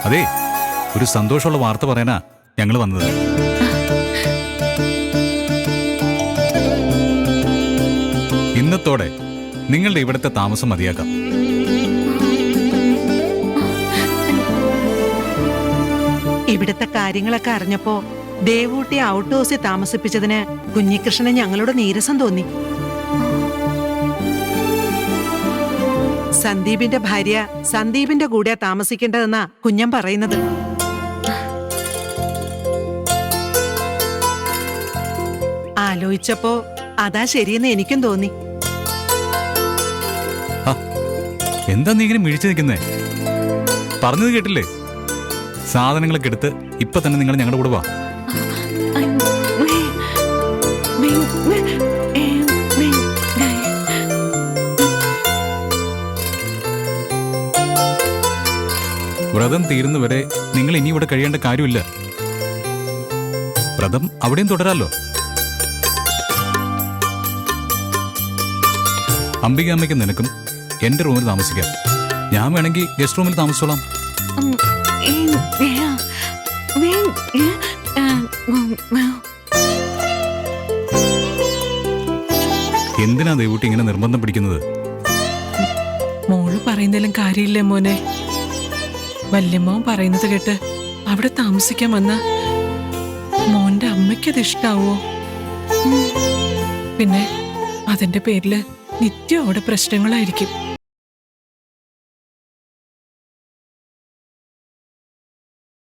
അതെ, ഒരു സന്തോഷമുള്ള വാർത്ത പറയാനാ ഞങ്ങൾ വന്നത്. ഇന്നത്തോടെ നിങ്ങളുടെ ഇവിടുത്തെ താമസം മതിയാക്കാം. ഇവിടുത്തെ കാര്യങ്ങളൊക്കെ അറിഞ്ഞപ്പോ ദേവൂട്ടി ഔട്ട് ഹൗസിൽ താമസിപ്പിച്ചതിന് കുഞ്ഞികൃഷ്ണന് ഞങ്ങളോട് നീരസം തോന്നി. സന്ദീപിന്റെ ഭാര്യ സന്ദീപിന്റെ കൂടെ താമസിക്കേണ്ടതെന്നാ കുഞ്ഞൻ പറയുന്നത്. ആലോചിച്ചപ്പോ അതാ ശരിയെന്ന് എനിക്കും തോന്നി. എന്താ നീ ഇങ്ങനെ മിഴിച്ചു നിൽക്കുന്നേ? പറഞ്ഞത് കേട്ടില്ലേ? സാധനങ്ങളൊക്കെ എടുത്ത് ഇപ്പൊ തന്നെ നിങ്ങൾ ഞങ്ങളുടെ കൂടെ വാ. വ്രതം തീരുന്നവരെ നിങ്ങൾ ഇനി ഇവിടെ കഴിയേണ്ട കാര്യമില്ല. വ്രതം അവിടെയും തുടരാലോ. അംബികാമ്മയ്ക്കും നിനക്കും എന്റെ റൂമിൽ താമസിക്കാം. ഞാൻ വേണമെങ്കിൽ ഗസ്റ്റ് റൂമിൽ താമസിച്ചോളാം. എന്തിനാ ദേവൂട്ടി ഇങ്ങനെ നിർബന്ധം പിടിക്കുന്നത്? മോള് പറയുന്നതിലും കാര്യമില്ലേ മോനെ? വല്യമ്മ പറയുന്നത് കേട്ട് അവിടെ താമസിക്കാൻ വന്ന മോന്റെ അമ്മയ്ക്കത് ഇഷ്ടാവോ? പിന്നെ അതിന്റെ പേരില് നിത്യം അവിടെ പ്രശ്നങ്ങളായിരിക്കും.